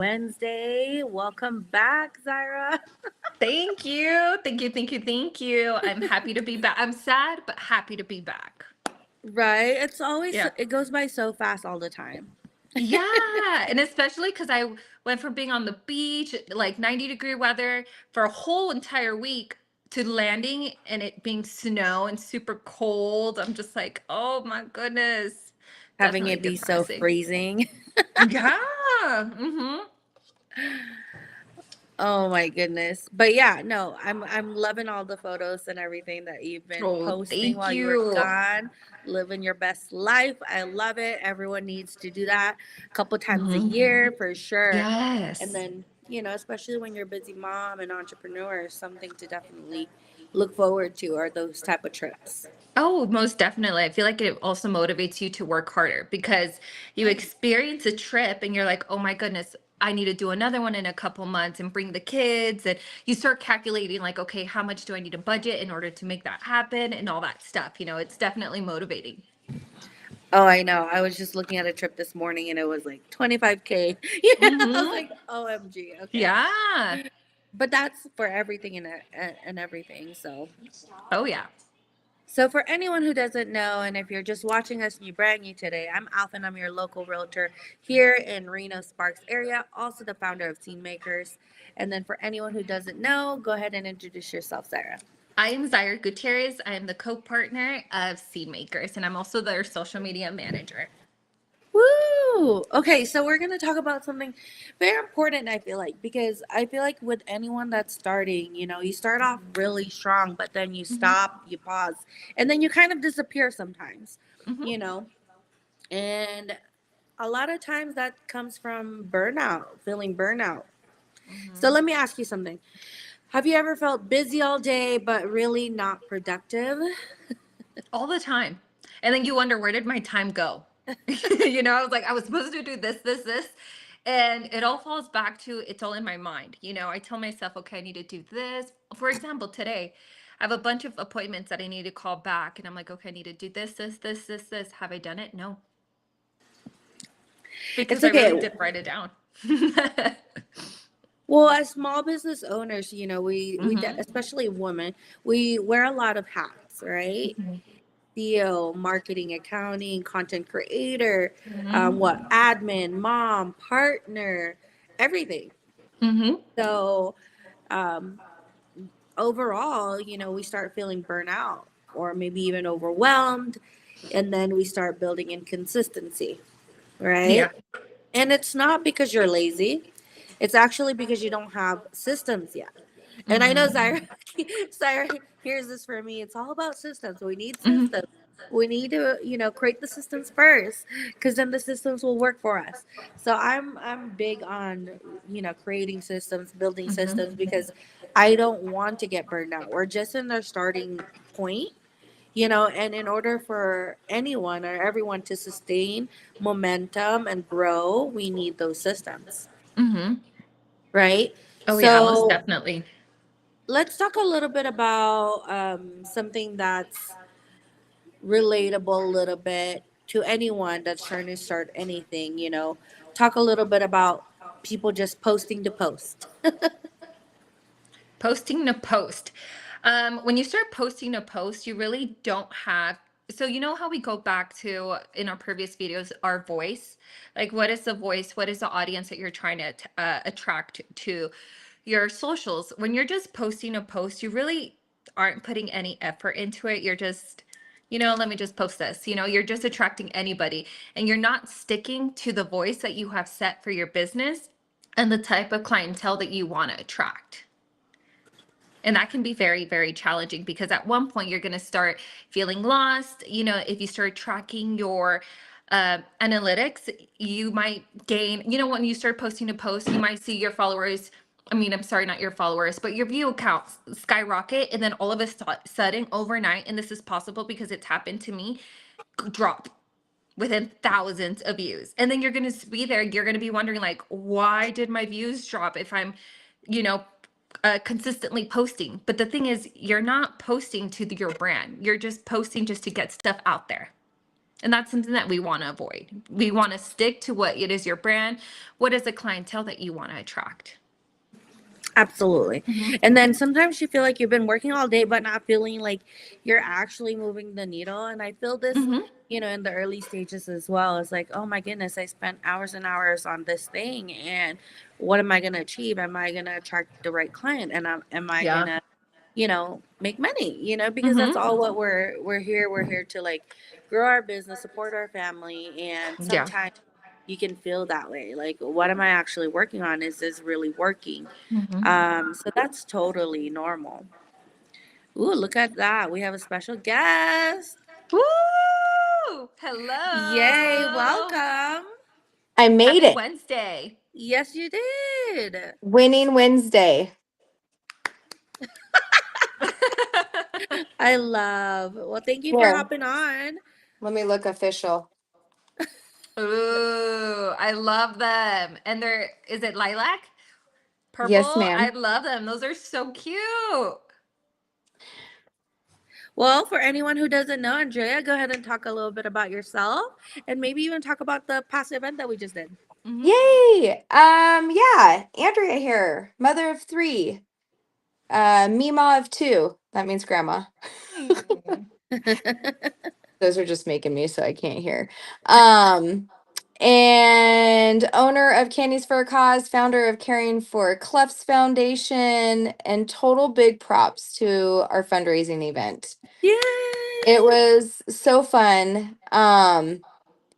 Wednesday. Welcome back, Zyra. Thank you. Thank you. Thank you. Thank you. I'm happy to be back. I'm sad, but happy to be back. Right? It's always, Yeah. it goes by so fast all the time. Yeah. And especially because I went from being on the beach, like 90-degree weather for a whole entire week to landing and it being snow and super cold. I'm just like, oh my goodness. Having Definitely it be so depressing. freezing. Yeah. Mm-hmm. Oh my goodness. But yeah, no, I'm loving all the photos and everything that you've been Oh, posting thank while you were you. gone. Living your best life. I love it. Everyone needs to do that a couple times a Hmm. year for sure. And Yes. then, especially when you're a busy mom and entrepreneur, something to definitely look forward to are those type of trips. Oh, most definitely. I feel like it also motivates you to work harder because you experience a trip and you're like, oh my goodness, I need to do another one in a couple months and bring the kids. And you start calculating, like, okay, how much do I need to budget in order to make that happen and all that stuff. It's definitely motivating. Oh, I know. I was just looking at a trip this morning and it was like 25K. Yeah, I was Mm-hmm. like, OMG. Okay. Yeah. But that's for everything and everything. Oh, yeah. So for anyone who doesn't know, and if you're just watching us and you're brand new today, I'm Alfyn. I'm your local realtor here in Reno Sparks area, also the founder of Scene Makers. And then for anyone who doesn't know, go ahead and introduce yourself, Sarah. I am Zaire Gutierrez. I am the co-partner of Seed Makers, and I'm also their social media manager. Woo! Okay, so we're going to talk about something very important, I feel like, because I feel like with anyone that's starting, you start off really strong, but then you Hmm. stop, you pause, and then you kind of disappear sometimes, Hmm. you know? And a lot of times that comes from burnout, feeling burnout. So Hmm. let me ask you something. Have you ever felt busy all day, but really not productive? All the time. And then you wonder, where did my time go? I was like, I was supposed to do this, this, this. And it all falls back to it's all in my mind. I tell myself, okay, I need to do this. For example, today, I have a bunch of appointments that I need to call back. And I'm like, okay, I need to do this, this, this, this, this. Have I done it? No, It's because I okay. really did write it down. Well, as small business owners, Hmm. especially women, we wear a lot of hats, right? CEO, marketing, accounting, content creator, Hmm. admin, mom, partner, everything. Hmm. So um, overall, we start feeling burnout or maybe even overwhelmed, and then we start building inconsistency, right? Yeah. And it's not because you're lazy. It's actually because you don't have systems yet. And I know Hmm. Zaira hears this for me. It's all about systems. We need Hmm. systems. We need to, create the systems first, because then the systems will work for us. So I'm big on, creating systems, building Hmm. systems, because I don't want to get burned out. We're just in the starting point, and in order for anyone or everyone to sustain momentum and grow, we need those systems, Hmm. right? Oh, yeah, most So definitely. let's talk a little bit about something that's relatable a little bit to anyone that's trying to start anything, talk a little bit about people just posting to post. Posting to post. When you start posting to post, you really don't have. So, you know how we go back to in our previous videos, our voice? Like, what is the voice? What is the audience that you're trying to attract to your socials? When you're just posting a post, you really aren't putting any effort into it. You're just, let me just post this. You're just attracting anybody and you're not sticking to the voice that you have set for your business and the type of clientele that you want to attract. And that can be very, very challenging because at one point you're going to start feeling lost. If you start tracking your analytics, you might gain, when you start posting a post, you might see your followers. I mean, I'm sorry, not your followers, but your view accounts skyrocket. And then all of a sudden, overnight, and this is possible because it's happened to me, drop within thousands of views. And then you're going to be there. You're going to be wondering, like, why did my views drop if I'm, you know, consistently posting? But the thing is, you're not posting to your brand. You're just posting just to get stuff out there. And that's something that we want to avoid. We want to stick to what it is your brand. What is the clientele that you want to attract? Absolutely. Mm-hmm. And then sometimes you feel like you've been working all day, but not feeling like you're actually moving the needle. And I feel this, Mm-hmm. in the early stages as well. It's like, oh my goodness, I spent hours and hours on this thing. And what am I going to achieve? Am I going to attract the right client? And am I going Yeah. to, make money, because that's Mm-hmm. all what we're here to like grow our business, support our family. And Yeah. sometimes you can feel that way. Like, what am I actually working on? Is this really working? Mm-hmm. So that's totally normal. Ooh, look at that. We have a special guest. Woo! Yay, Hello. welcome. I made Happy it. Wednesday. Yes, you did. Winning Wednesday. I love. Well, thank you for Here, hopping on. let me look official. Ooh, I love them. And they're, is it lilac? Purple? Yes, I ma'am. love them. Those are so cute. Well, for anyone who doesn't know, Andrea, go ahead and talk a little bit about yourself and maybe even talk about the past event that we just did. Mm-hmm. Yay. Yeah, Andrea here, mother of three, Mima of two. That means grandma. Those are just making me so I can't hear. Um, and owner of Candies for a Cause, founder of Caring for Clefts Foundation, and total big props to our fundraising event. It Yay! was so fun.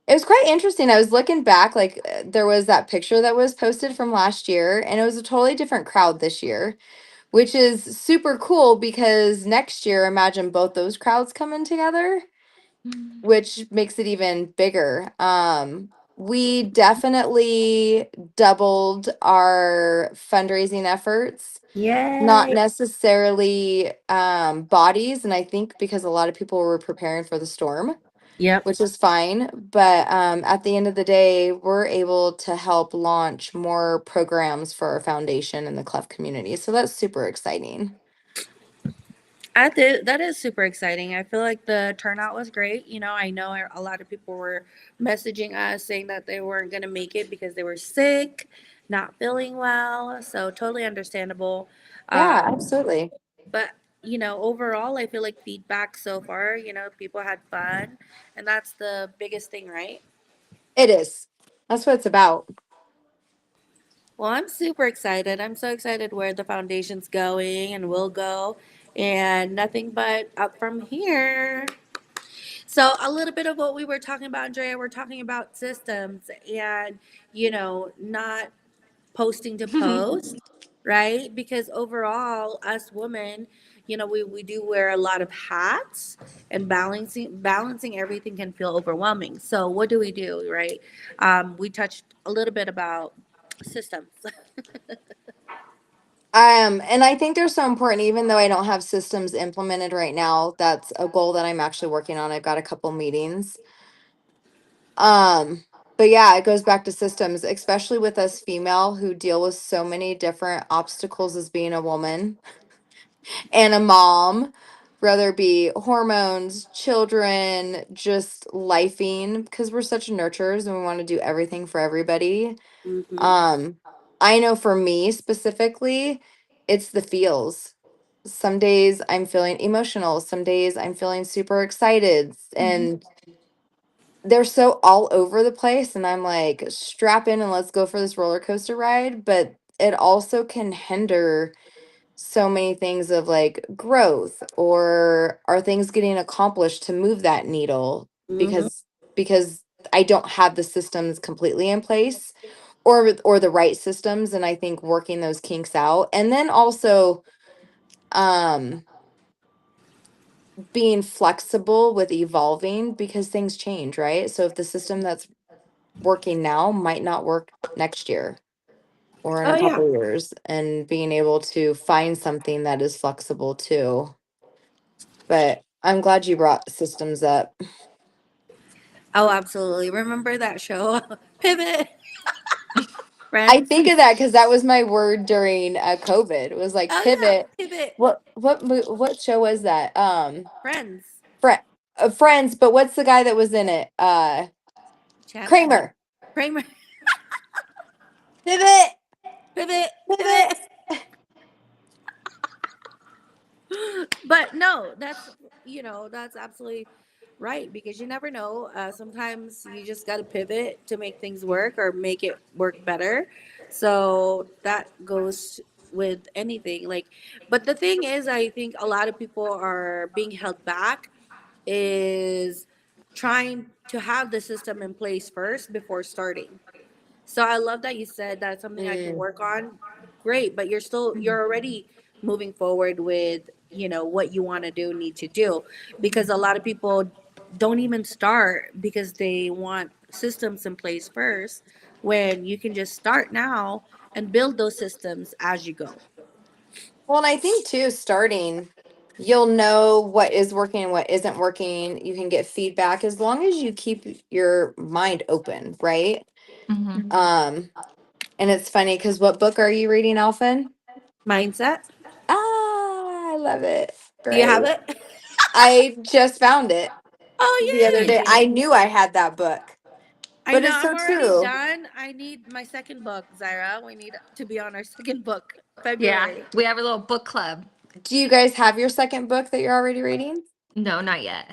It was quite interesting. I was looking back, like there was that picture that was posted from last year, and it was a totally different crowd this year, which is super cool because next year, imagine both those crowds coming together, which makes it even bigger. We definitely doubled our fundraising efforts, not Yay! necessarily bodies, and I think because a lot of people were preparing for the storm, Yep. which is fine. But at the end of the day, we're able to help launch more programs for our foundation and the cleft community. So that's super exciting. That is super exciting. I feel like the turnout was great. I know a lot of people were messaging us saying that they weren't going to make it because they were sick, not feeling well. So totally understandable. Yeah, Um, absolutely. but overall, I feel like feedback so far, people had fun, and that's the biggest thing, right? It is. That's what it's about. Well, I'm super excited. I'm so excited where the foundation's going and will go, and nothing but up from here. So, a little bit of what we were talking about, Andrea, we're talking about systems and, not posting to post, right? Because overall, us women, we do wear a lot of hats, and balancing everything can feel overwhelming. So, what do, right? We touched a little bit about systems. And I think they're so important, even though I don't have systems implemented right now. That's a goal that I'm actually working on. I've got a couple meetings. Um, but yeah, it goes back to systems, especially with us female who deal with so many different obstacles as being a woman and a mom, whether it be hormones, children, just lifing, because we're such nurturers and we want to do everything for everybody. Hmm. Um, I know for me specifically, it's the feels. Some days I'm feeling emotional, some days I'm feeling super excited, Mm-hmm. and they're so all over the place. And I'm like, strap in and let's go for this roller coaster ride. But it also can hinder so many things of like growth, or are things getting accomplished to move that needle Hmm. because I don't have the systems completely in place, or the right systems. And I think working those kinks out, and then also um being flexible with evolving because things change, right? So if the system that's working now might not work next year or in Oh a yeah. couple years, and being able to find something that is flexible too. But I'm glad you brought systems up. Oh, absolutely. Remember that show, Pivot, I Friends? think of that because that was my word during COVID. It was like Oh yeah, pivot. Pivot, What show was that? Friends. Friend. Friends, but what's the guy that was in it? Chandler. Kramer. Kramer. Pivot. Pivot. Pivot. But no, that's absolutely right, because you never know. Sometimes you just got to pivot to make things work or make it work better. So that goes with anything. Like, but the thing is, I think a lot of people are being held back is trying to have the system in place first before starting. So I love that you said that's something I can Mm. work on. Great, but you're already moving forward with, what you want to do, need to do, because a lot of people don't even start because they want systems in place first, when you can just start now and build those systems as you go. Well, and I think too, starting, you'll know what is working and what isn't working. You can get feedback as long as you keep your mind open, right? Mhm. And it's funny because what book are you reading, Alfyn? Mindset. Ah, I love it. Do you have Great. it? I just found it the other Oh, day. yay. I knew I had that book, I but know it's I'm so already true. done. I need my second book, Zaira. We need to be on our second book, Yeah, February. we have a little book club. Do you guys have your second book that you're already reading? No, not yet.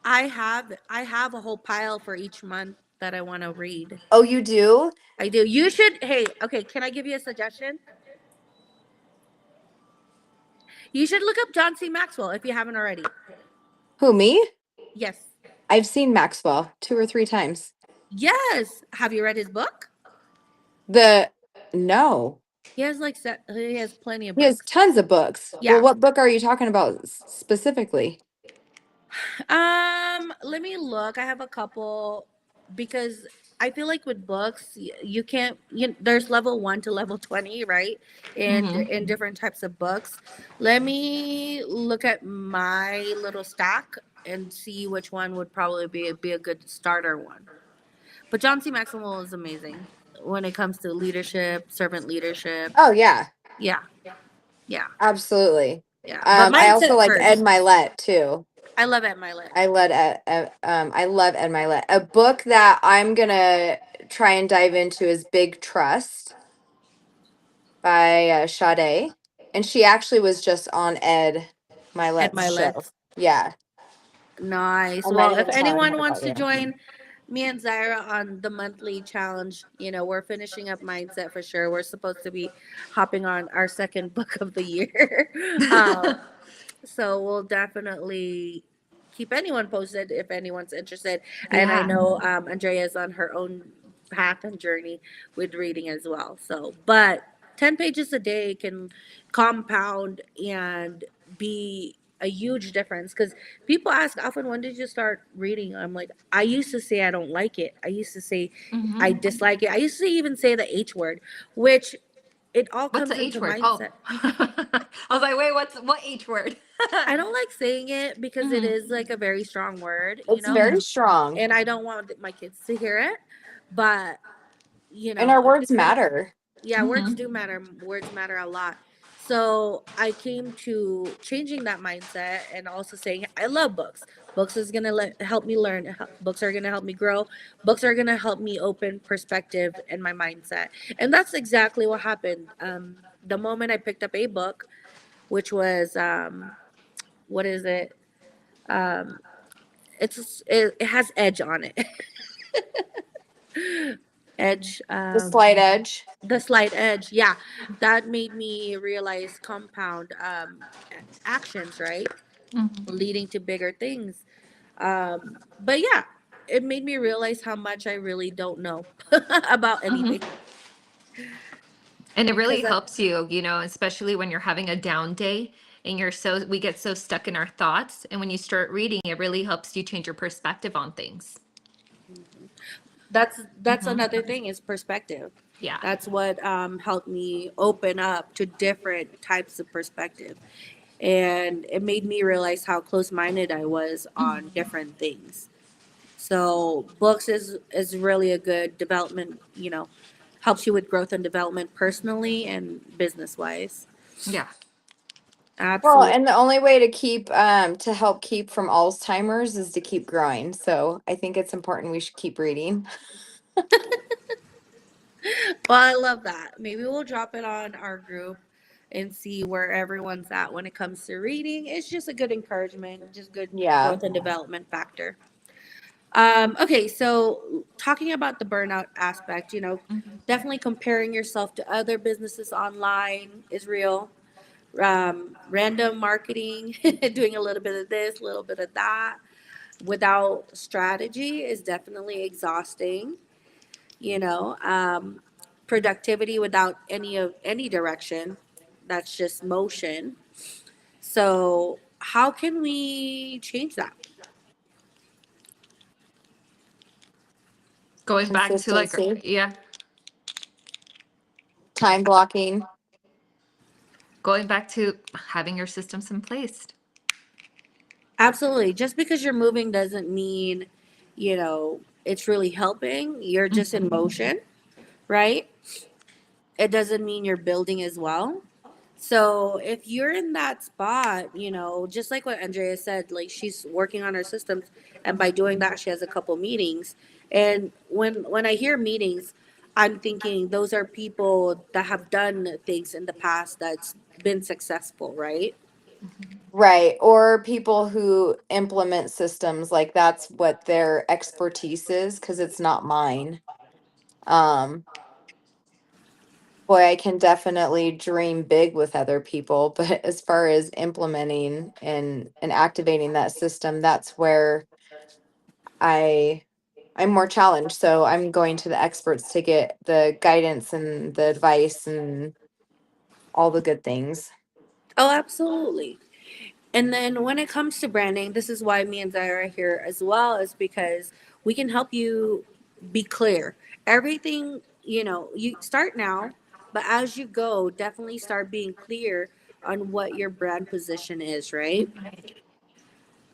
I have a whole pile for each month that I want to read. Oh, you do? I do. You should. Hey, okay. Can I give you a suggestion? You should look up John C. Maxwell if you haven't already. Who, me? Yes. I've seen Maxwell 2 or 3 times. Yes. Have you read his book? The no. He has plenty of He has books. tons of books. Well, Yeah. what book are you talking about specifically? Let me look. I have a couple, because I feel like with books, you can't. There's level 1 to level 20, right? And Hmm. in different types of books. Let me look at my little stack and see which one would probably be a good starter one. But John C. Maxwell is amazing when it comes to leadership, servant leadership. Oh yeah, Yeah, yeah, absolutely. yeah. But I also mindset like Ed first. Milet too. I love Ed Milet. I love Ed Milet. A book that I'm gonna try and dive into is Big Trust by Sade, and she actually was just on Ed Ed Milet's show. Milet. Yeah, Nice. I might Well, if even tell anyone her wants about to you. join me and Zaira on the monthly challenge, we're finishing up mindset for sure. We're supposed to be hopping on our second book of the year. So we'll definitely keep anyone posted if anyone's interested. And I Yeah. know Andrea's on her own path and journey with reading as well. So, but 10 pages a day can compound and be a huge difference, because people ask often, when did you start reading? I'm like, I used to say I don't like it. I used to say I Hmm. dislike it. I used to even say the H word, which it all What's comes the H into word? Oh, mindset. I was like, wait, what H word? I don't like saying it because it Hmm. is like a very strong word, It's very strong, and I don't want my kids to hear it. But, and our it words just kind of, matter. yeah, words Hmm. do matter. Words matter a lot. So I came to changing that mindset and also saying, I love books. Books is going to help me learn. Books are going to help me grow. Books are going to help me open perspective and my mindset. And that's exactly what happened. The moment I picked up a book, which was, what is it? Um, it has edge on it. Edge, The slight edge. the slight edge. Yeah, that made me realize compound actions, right, Hmm. leading to bigger things. But yeah, it made me realize how much I really don't know about Hmm. anything. And it really Because helps you, especially when you're having a down day and we get so stuck in our thoughts. And when you start reading, it really helps you change your perspective on things. that's Hmm. another thing, is perspective. Yeah. That's what helped me open up to different types of perspective, and it made me realize how close-minded I was on different things. So books is really a good development, helps you with growth and development personally and business wise. Yeah. Well, Absolutely. and the only way to keep to help keep from Alzheimer's is to keep growing. So I think it's important we should keep reading. Well, I love that. Maybe we'll drop it on our group and see where everyone's at when it comes to reading. It's just a good encouragement, just good Yeah. growth and development factor. Okay, so talking about the burnout aspect, Mhm. definitely comparing yourself to other businesses online is real. Random marketing, doing a little bit of this, a little bit of that, without strategy is definitely exhausting. You know, productivity without any direction, that's just motion. So how can we change that? Going back to like, Consistency, yeah, time blocking. going back to having your systems in place. Absolutely. Just because you're moving doesn't mean, it's really helping. You're just in Mhm. motion, right? It doesn't mean you're building as well. So if you're in that spot, just like what Andrea said, like she's working on her systems, and by doing that, she has a couple meetings. And when I hear meetings, I'm thinking those are people that have done things in the past that's been successful, right? Right. Or people who implement systems, like that's what their expertise is, because it's not mine. Um, Boy, I can definitely dream big with other people, but as far as implementing and activating that system, that's where I I'm more challenged. So I'm going to the experts to get the guidance and the advice and all the good things. Oh, absolutely. And then when it comes to branding, this is why me and Zaira are here as well, is because we can help you be clear. Everything, you start now, but as you go, definitely start being clear on what your brand position is, right?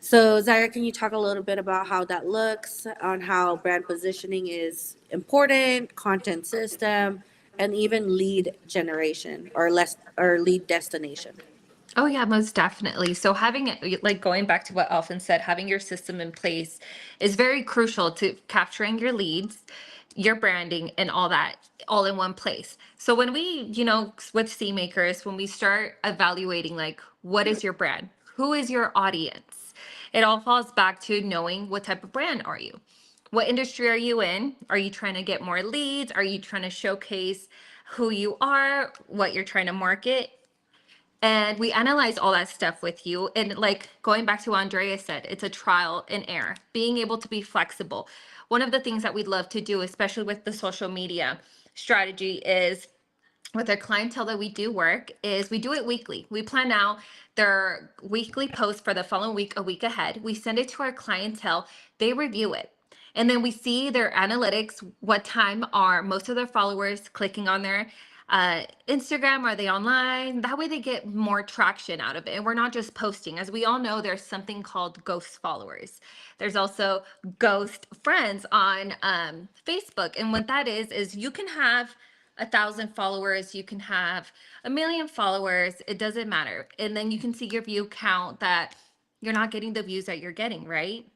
So, Zaira, can you talk a little bit about how that looks, on how brand positioning is important, content system, and even lead generation or less or lead destination? Oh yeah, most definitely. So having it, like going back to what Alfyn said, having your system in place is very crucial to capturing your leads, your branding, and all that all in one place. So when we, with C makers, when we start evaluating like what is your brand, who is your audience, it all falls back to knowing what type of brand are you. What industry are you in? Are you trying to get more leads? Are you trying to showcase who you are, what you're trying to market? And we analyze all that stuff with you. And like going back to what Andrea said, it's a trial and error, being able to be flexible. One of the things that we'd love to do, especially with the social media strategy, is with our clientele that we do work is we do it weekly. We plan out their weekly posts for the following week, a week ahead. We send it to our clientele, they review it. And then we see their analytics, what time are most of their followers clicking on their Instagram, are they online? That way they get more traction out of it. And we're not just posting. As we all know, there's something called ghost followers. There's also ghost friends on Facebook. And what that is you can have 1,000 followers, you can have 1 million followers, it doesn't matter. And then you can see your view count that you're not getting the views that you're getting, right?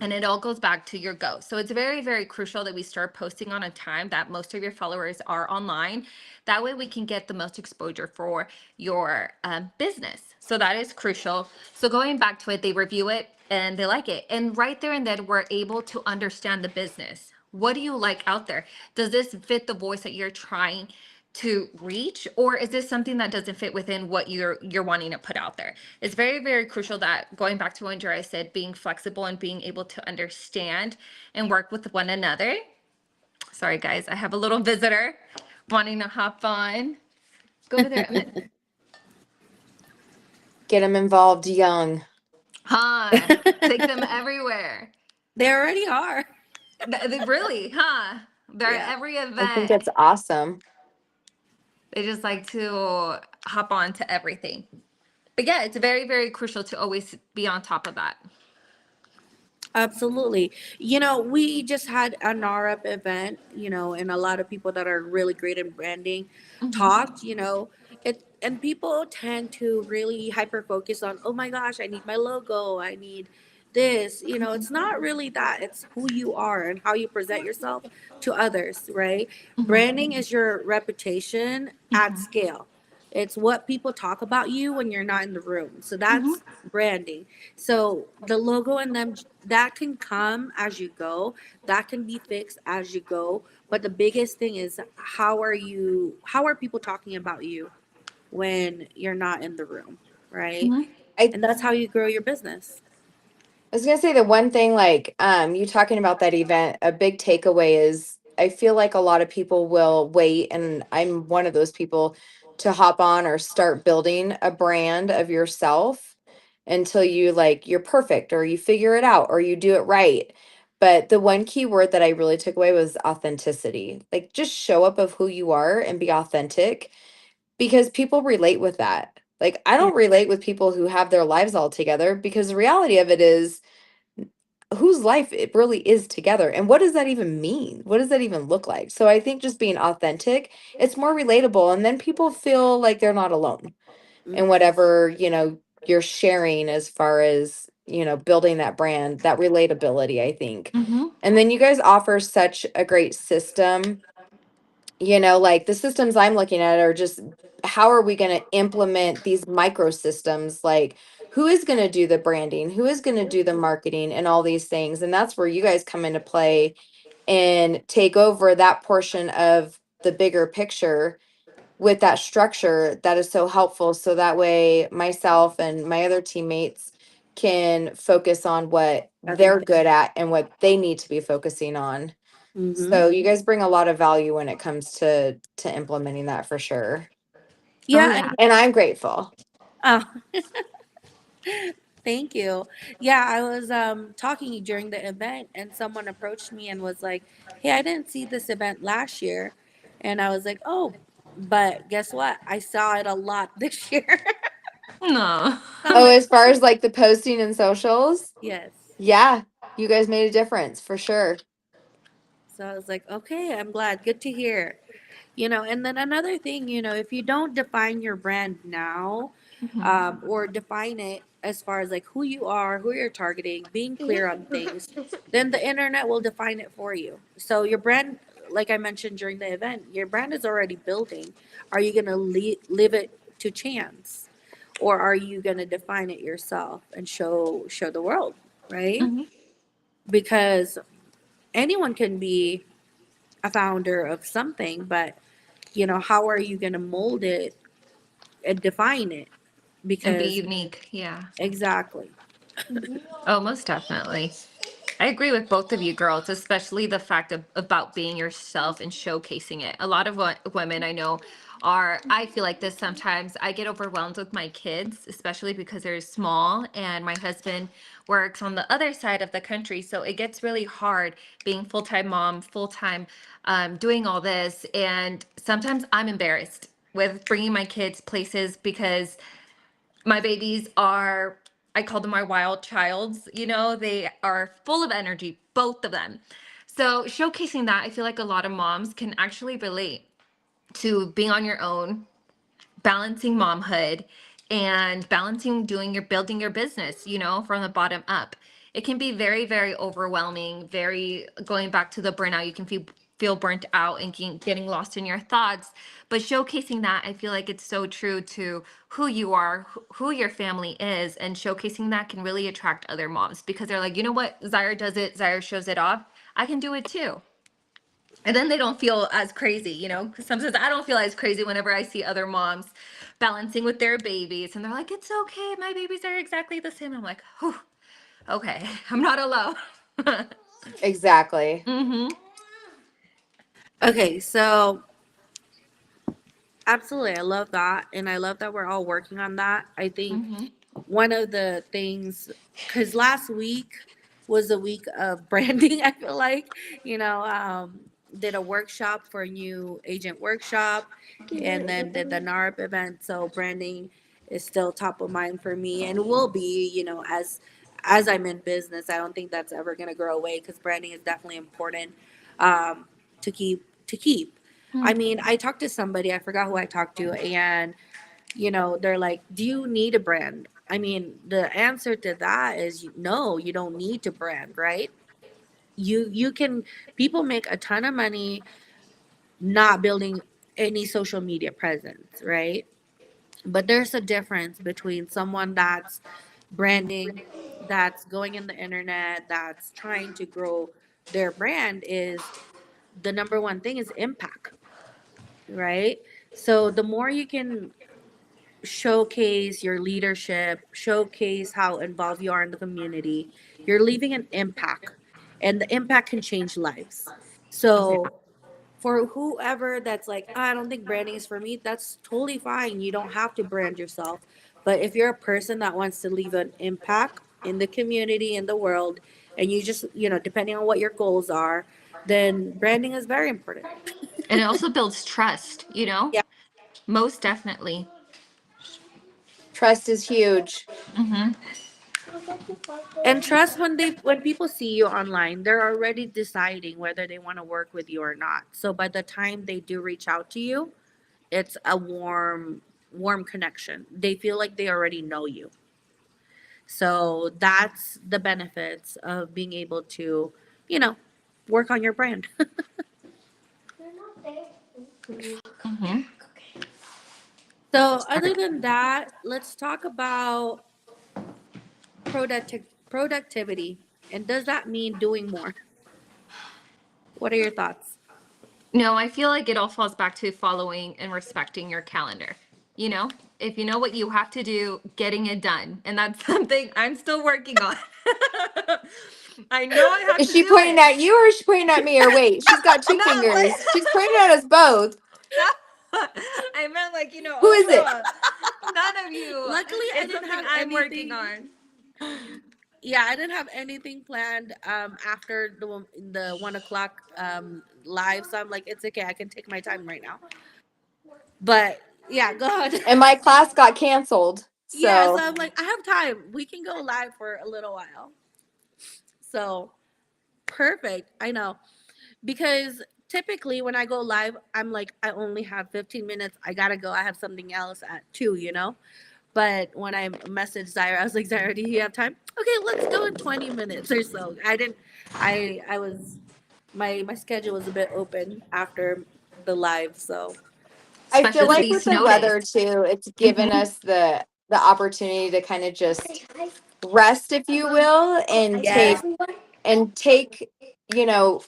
And it all goes back to your go. So it's very, very crucial that we start posting on a time that most of your followers are online. That way we can get the most exposure for your business. So that is crucial. So going back to it, they review it and they like it. And right there and then we're able to understand the business. What do you like out there? Does this fit the voice that you're trying to reach, or is this something that doesn't fit within what you're wanting to put out there? It's very, very crucial that, going back to what Andrea said, being flexible and being able to understand and work with one another. Sorry guys, I have a little visitor wanting to hop on. Go over there, Emmett. Get them involved young. Huh? Take them everywhere. They already are. They really, huh? They're at Yeah. every I think event. it's awesome. They just like to hop on to everything. But yeah, it's very, very crucial to always be on top of that. Absolutely. We just had a NARUP event, and a lot of people that are really great in branding Mhm. talked, it and people tend to really hyper focus on, oh my gosh, I need my logo, I need this. It's not really that. It's who you are and how you present yourself to others, right? Branding is your reputation at scale. It's what people talk about you when you're not in the room. So Mhm. that's branding. So the logo and them, that can come as you go, that can be fixed as you go. But the biggest thing is, how are people talking about you when you're not in the room, right? Mhm. I And that's how you grow your business. I was gonna say the one thing, like, you talking about that event, a big takeaway is I feel like a lot of people will wait, and I'm one of those people, to hop on or start building a brand of yourself until you're perfect or you figure it out or you do it right. But the one key word that I really took away was authenticity. Like, just show up of who you are and be authentic because people relate with that. Like, I Yeah. don't relate with people who have their lives all together because the reality of it is whose life it really is together and what does that even mean, what does that even look like? So I think just being authentic, it's more relatable, and then people feel like they're not alone in Hmm. whatever you're sharing as far as building that brand, that relatability, I think. Mhm. And then you guys offer such a great system. Like the systems I'm looking at are just how are we going to implement these micro systems? Like, who is going to do the branding? Who is going to do the marketing and all these things? And that's where you guys come into play and take over that portion of the bigger picture with that structure that is so helpful. So that way, myself and my other teammates can focus on what they're Everything. good at and what they need to be focusing on. Hmm. So you guys bring a lot of value when it comes to implementing that for sure. Oh Yeah. yeah. And I'm grateful. Oh, thank you. Yeah, I was talking during the event, and someone approached me and was like, "Hey, I didn't see this event last year," and I was like, "Oh, but guess what? I saw it a lot this year." No. I'm Oh, like, as far as like the posting and socials, "Yes." yeah, you guys made a difference for sure. So I was like, "Okay, I'm glad. Good to hear." And then another thing, if you don't define your brand now, or define it as far as like who you are, who you're targeting, being clear on things, then the internet will define it for you. So your brand, like I mentioned during the event, your brand is already building. Are you going to leave it to chance, or are you going to define it yourself and show the world, right? Mhm. Because anyone can be a founder of something, but how are you going to mold it and define it? And be Because unique. Yeah. exactly. Oh, most definitely. I agree with both of you girls, especially the fact of about being yourself and showcasing it. A lot of women I know are, I feel like this sometimes. I get overwhelmed with my kids, especially because they're small and my husband works on the other side of the country. So it gets really hard being full-time mom, full-time, doing all this. And sometimes I'm embarrassed with bringing my kids places because my babies are, I call them my wild childs. They are full of energy, both of them. So showcasing that, I feel like a lot of moms can actually relate to being on your own, balancing momhood and balancing doing your building your business, from the bottom up. It can be very, very overwhelming, very going back to the burnout. You can feel burnt out and getting lost in your thoughts. But showcasing that, I feel like it's so true to who you are, who your family is, and showcasing that can really attract other moms because they're like, you know what, Zyra does it, Zyra shows it off. I can do it too. And then they don't feel as crazy, because sometimes I don't feel as crazy whenever I see other moms balancing with their babies and they're like, it's okay, my babies are exactly the same. I'm like, whew, okay, I'm not alone. Exactly. Mm-hmm. Okay, so absolutely, I love that, and I love that we're all working on that. I think Mm-hmm. one of the things, because last week was a week of branding, I feel like, did a workshop for a new agent workshop, and then did the NARP event. So branding is still top of mind for me, and will be, as I'm in business. I don't think that's ever going to go away because branding is definitely important, to keep. I mean, I talked to somebody, I forgot who I talked to, and they're like, do you need a brand? I mean, the answer to that is no, you don't need to brand, right? You can, people make a ton of money not building any social media presence, right? But there's a difference between someone that's branding, that's going in the internet, that's trying to grow their brand, is the number one thing is impact, right? So the more you can showcase your leadership, showcase how involved you are in the community, you're leaving an impact, and the impact can change lives. Oh, yeah. So for whoever that's like, I don't think branding is for me, that's totally fine. You don't have to brand yourself. But if you're a person that wants to leave an impact in the community, in the world, and you just, depending on what your goals are, then branding is very important. And it also builds trust, you know? Yeah. Most definitely. Trust is huge. Mm-hmm. And trust, when people see you online, they're already deciding whether they want to work with you or not. So by the time they do reach out to you, it's a warm connection. They feel like they already know you. So that's the benefits of being able to, you know, work on your brand. Mm-hmm. So other than that, let's talk about productivity. And does that mean doing more? What are your thoughts? No, I feel like it all falls back to following and respecting your calendar. You know, if you know what you have to do, getting it done. And that's something I'm still working on. I know I have Is to she do pointing it. at you or is she pointing at me? Or wait, she's got two No, fingers. She's pointing at us both. no. I meant like, Who is it? also, none of you. Luckily, I It's didn't something have I'm working anything. on. Yeah, I didn't have anything planned after the 1 o'clock live. So I'm like, it's okay. I can take my time right now. But yeah, go ahead. And my class got canceled. Yeah, so So I'm like, I have time. We can go live for a little while. So perfect. I know. Because typically when I go live, I'm like, I only have 15 minutes. I gotta go. I have something else at 2. But when I messaged Zyra, I was like, Zyra, do you have time? Okay, let's go in 20 minutes or so. I didn't. I was my schedule was a bit open after the live, so I feel Especially with like these with the notice. weather too, it's given Mm-hmm. us the opportunity to kind of just rest, if you will, and yes. take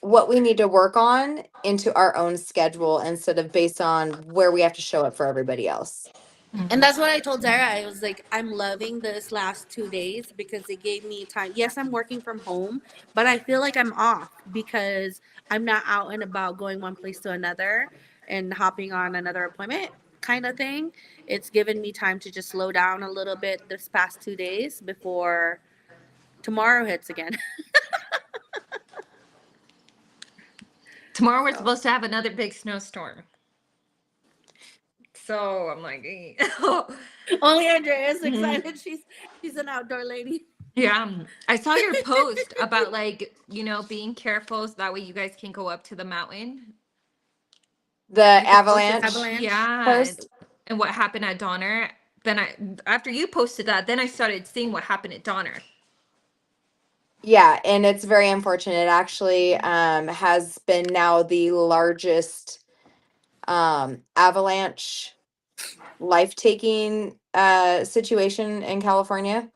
what we need to work on into our own schedule instead of based on where we have to show up for everybody else. And that's what I told Zara. I was like, I'm loving this last 2 days because it gave me time. Yes, I'm working from home, but I feel like I'm off because I'm not out and about going one place to another and hopping on another appointment kind of thing. It's given me time to just slow down a little bit this past 2 days before tomorrow hits again. Tomorrow we're So supposed to have another big snowstorm. So I'm like, only Andrea is Mhm. excited. She's an outdoor lady. Yeah. I saw your post about like, being careful so that way you guys can go up to the mountain. The You could post an avalanche avalanche. Yeah. post. And what happened at Donner. Then after you posted that, then I started seeing what happened at Donner. Yeah, and it's very unfortunate. It actually has been now the largest avalanche life-taking situation in California.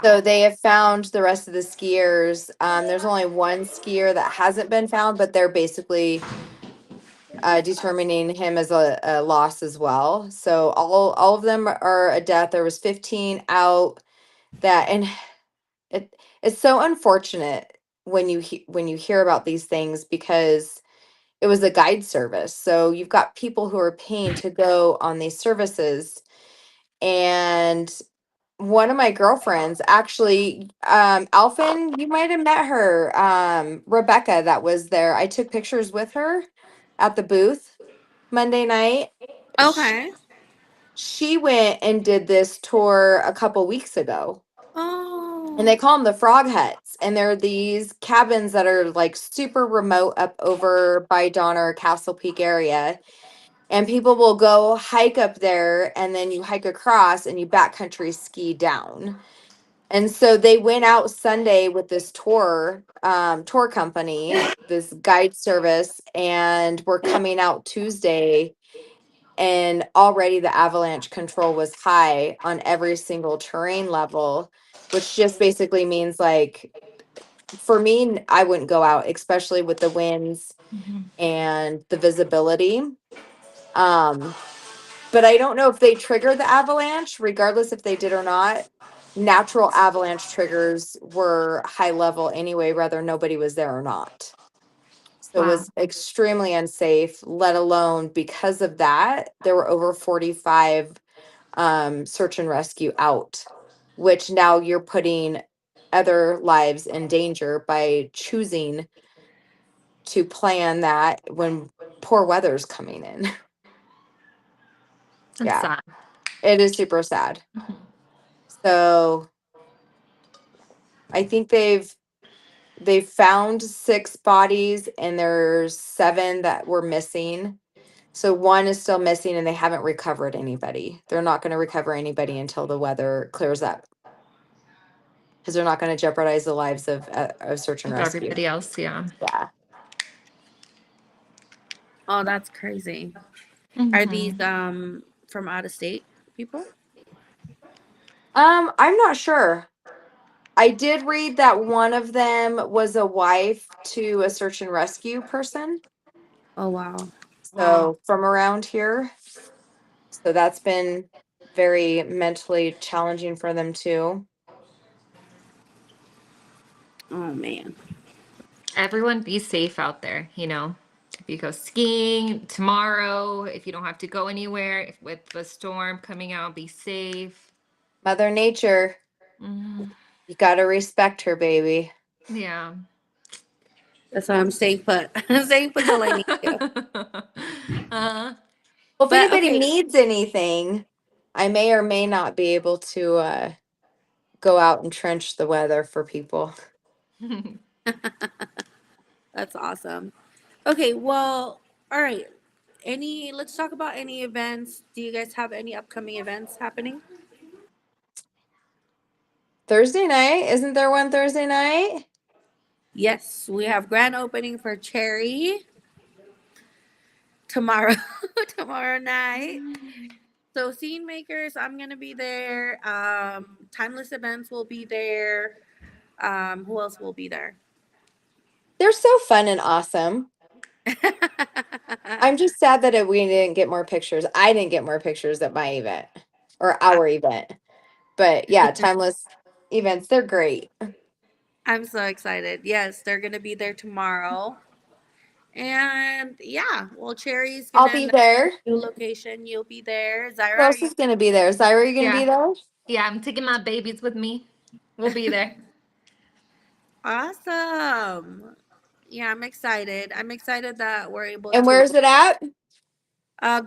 So Wow. they have found the rest of the skiers. There's only one skier that hasn't been found, but they're basically determining him as a loss as well. So all of them are a death. There was 15 out that, and it's so unfortunate when when you hear about these things because it was a guide service. So you've got people who are paying to go on these services. And one of my girlfriends actually, Alfyn, you might have met her, Rebecca, that was there. I took pictures with her at the booth Monday night. Sh- Okay. She went and did this tour a couple weeks ago. And Oh. they call them the frog huts. And they're these cabins that are like super remote up over by Donner Castle Peak area. and people will go hike up there, and then you hike across and you backcountry ski down. And so they went out Sunday with this tour company, this guide service, and we're coming out Tuesday. And already the avalanche control was high on every single terrain level, which just basically means like for me, I wouldn't go out, especially with the winds and the visibility. But I don't know if they trigger the avalanche, regardless if they did or not. Natural avalanche triggers were high level anyway, whether nobody was there or not. So it Wow. was extremely unsafe, let alone because of that, there were over 45 search and rescue out, which now you're putting other lives in danger by choosing to plan that when poor weather's coming in. That's Yeah, sad. it is super sad. So I think they've found 6 bodies and there's 7 that were missing. So 1 is still missing and they haven't recovered anybody. They're not going to recover anybody until the weather clears up. Because they're not going to jeopardize the lives of search and Of rescue. everybody else, yeah. Yeah. Oh, that's crazy. Are these from out of state people? I'm not sure. I did read that one of them was a wife to a search and rescue person. Oh wow. So from around here. So that's been very mentally challenging for them too. Oh man. Everyone be safe out there, you know. If you go skiing tomorrow, if you don't have to go anywhere, if with the storm coming out, be safe. Mother Nature, Mm, you got to respect her, baby. yeah. That's why I'm staying put. I'm staying put till I need to. uh, Well, if But anybody okay. needs anything, I may or may not be able to go out and trench the weather for people. That's awesome. Okay, well, all right. Let's talk about any events. Do you guys have any upcoming events happening? Thursday night, isn't there one Thursday night? Yes, we have grand opening for Cherry tomorrow, tomorrow night. So scene makers, I'm gonna be there. Timeless events will be there. Who else will be there? They're so fun and awesome. I'm just sad that we didn't get more pictures. I didn't get more pictures at my event or our event. But yeah, timeless events, they're great. I'm so excited. Yes, they're gonna be there tomorrow. And yeah, well, Cherry's I'll gonna be announce there. a new location. You'll be there. Who Zyra, are else you is going to be there? Zyra, are you going to be yeah. there? Yeah, I'm taking my babies with me. We'll be there. awesome? Yeah, I'm excited. I'm excited that we're able And to. where is it at?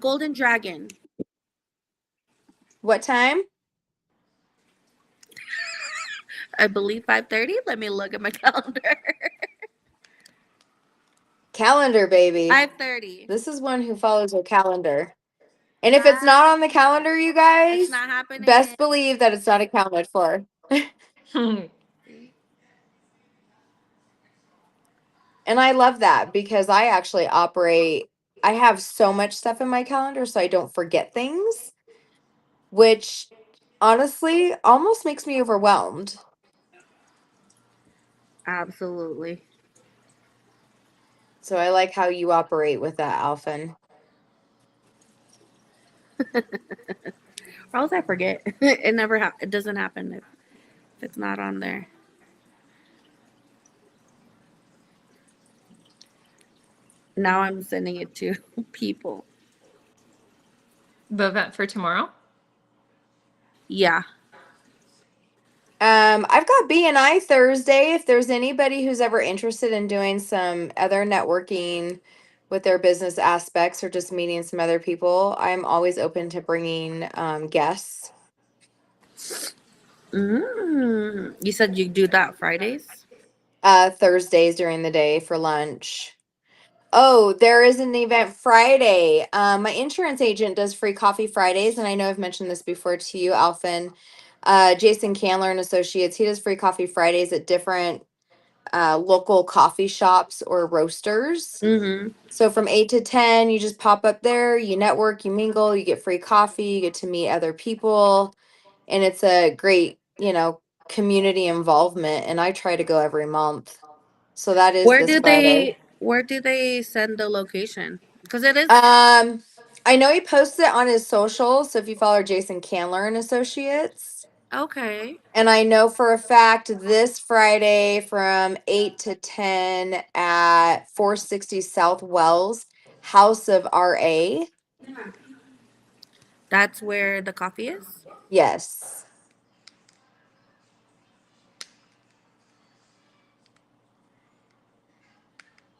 Golden Dragon. What time? I believe 5:30. Let me look at my calendar. Calendar, baby. 5:30. This is one who follows her calendar. And if it's not on the calendar, you guys, It's not happening. best believe that it's not accounted for. And I love that because I actually I have so much stuff in my calendar so I don't forget things, which honestly almost makes me overwhelmed. Absolutely. So I like how you operate with that, Alfyn. Or else I forget. It doesn't happen if it's not on there. Now I'm sending it to people. The event for tomorrow? Yeah. I've got BNI Thursday. If there's anybody who's ever interested in doing some other networking with their business aspects or just meeting some other people, I'm always open to bringing guests. You said you do that Fridays? Thursdays during the day for lunch. Oh, there is an event Friday. My insurance agent does free coffee Fridays, and I know I've mentioned this before to you, Alfyn. Jason Candler and Associates, he does free coffee Fridays at different local coffee shops or roasters. Mm-hmm. So from 8 to 10, you just pop up there, you network, you mingle, you get free coffee, you get to meet other people, and it's a great, community involvement. And I try to go every month. So that is this Friday. Where do they send the location? Because it is I know he posts it on his socials. So if you follow Jason Candler and Associates, okay. and I know for a fact this Friday from 8 to 10 at 460 South Wells, House of RA. That's where the coffee is. Yes.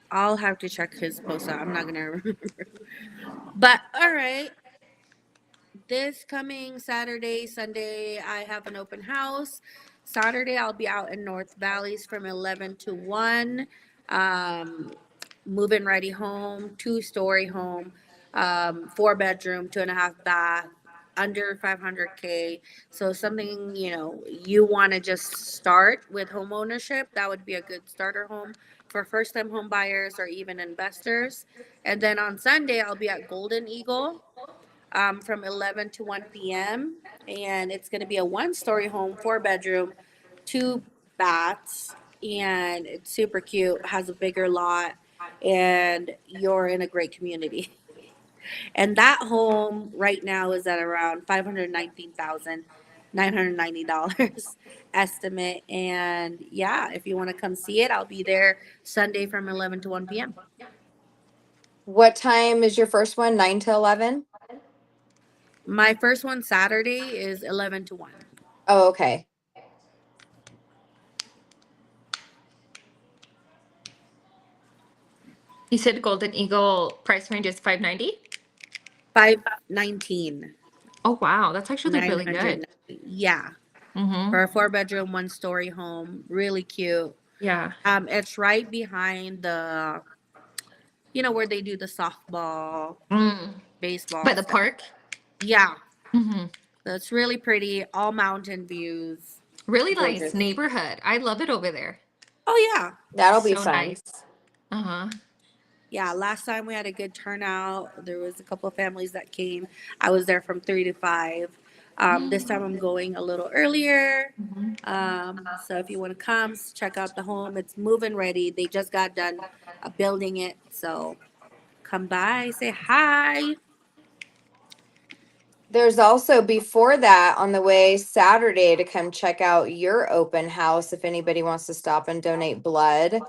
I'll have to check his post out. I'm not gonna remember. But all right. This coming Saturday, Sunday, I have an open house. Saturday, I'll be out in North Valleys from 11 to 1. Um, Moving ready home, 2-story home, 4 bedroom, 2.5 bath, under 500K. So something, you want to just start with home ownership, that would be a good starter home for first time home buyers or even investors. And then on Sunday, I'll be at Golden Eagle from 11 to 1 p.m. And it's going to be a 1-story home, 4 bedroom, 2 baths. And it's super cute, has a bigger lot, and you're in a great community. And that home right now is at around $519,990 estimate. And yeah, if you want to come see it, I'll be there Sunday from 11 to 1 p.m. What time is your first one? 9 to 11? My first one Saturday is 11 to 1. Oh, okay. You said Golden Eagle price range is 590. 519. Oh wow, that's actually really good. 990. Yeah. Mm-hmm. For a 4 bedroom, 1-story home. Really cute. Yeah. It's right behind the, where they do the softball, Mm. By baseball the stuff. park. Yeah. Mm-hmm. That's really pretty. All mountain views. Really nice Gorgeous. neighborhood. I love it over there. Oh, yeah. That'll be So fun. nice. Uh-huh. Yeah, last time we had a good turnout. There was a couple of families that came. I was there from 3 to 5. This time I'm going a little earlier. Mm-hmm. So if you want to come, check out the home. It's moving ready. They just got done building it. So come by, say hi. There's also before that on the way Saturday to come check out your open house if anybody wants to stop and donate blood.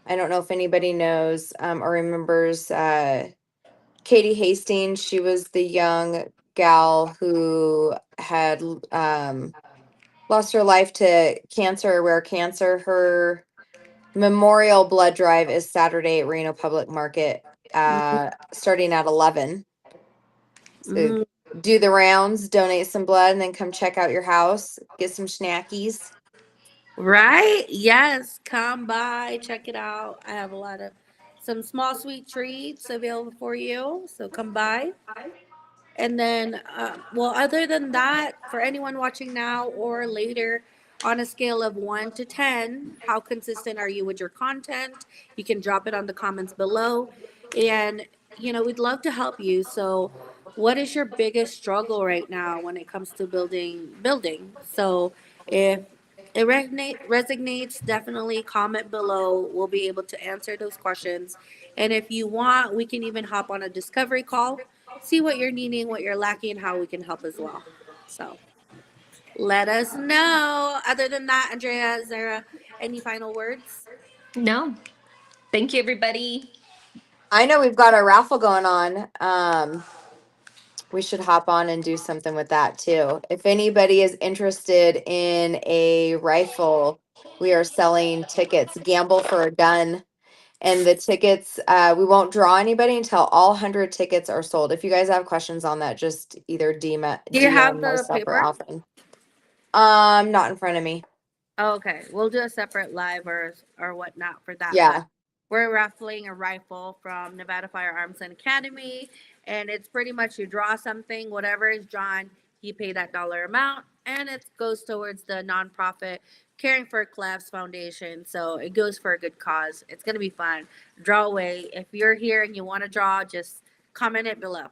I don't know if anybody knows or remembers Katie Hastings. She was the young gal who had lost her life to cancer, rare cancer. Her memorial blood drive is Saturday at Reno Public Market, starting at 11. So Mm, do the rounds, donate some blood, and then come check out your house, get some snackies. right? Yes, come by, check it out. I have some small sweet treats available for you. So come by. And then, other than that, for anyone watching now or later, on a scale of 1 to 10, how consistent are you with your content? You can drop it on the comments below. And, we'd love to help you. So, what is your biggest struggle right now when it comes to building? So, if it resonates, definitely comment below. We'll be able to answer those questions. And if you want, we can even hop on a discovery call, see what you're needing, what you're lacking, and how we can help as well. So let us know. Other than that, Andrea, is there any final words? No. Thank you, everybody. I know we've got our raffle going on. We should hop on and do something with that too. If anybody is interested in a rifle, we are selling tickets. Gamble for a gun. And the tickets, we won't draw anybody until all 100 tickets are sold. If you guys have questions on that, just either Do you have DM the myself or paper? Alfyn. Not in front of me. Oh, okay, we'll do a separate live or whatnot for that. But Yeah, we're raffling a rifle from Nevada Firearms and Academy, and it's pretty much you draw something, whatever is drawn, you pay that dollar amount, and it goes towards the nonprofit Caring for Clefs Foundation. So it goes for a good cause. It's gonna be fun. Draw away. If you're here and you want to draw, just comment it below.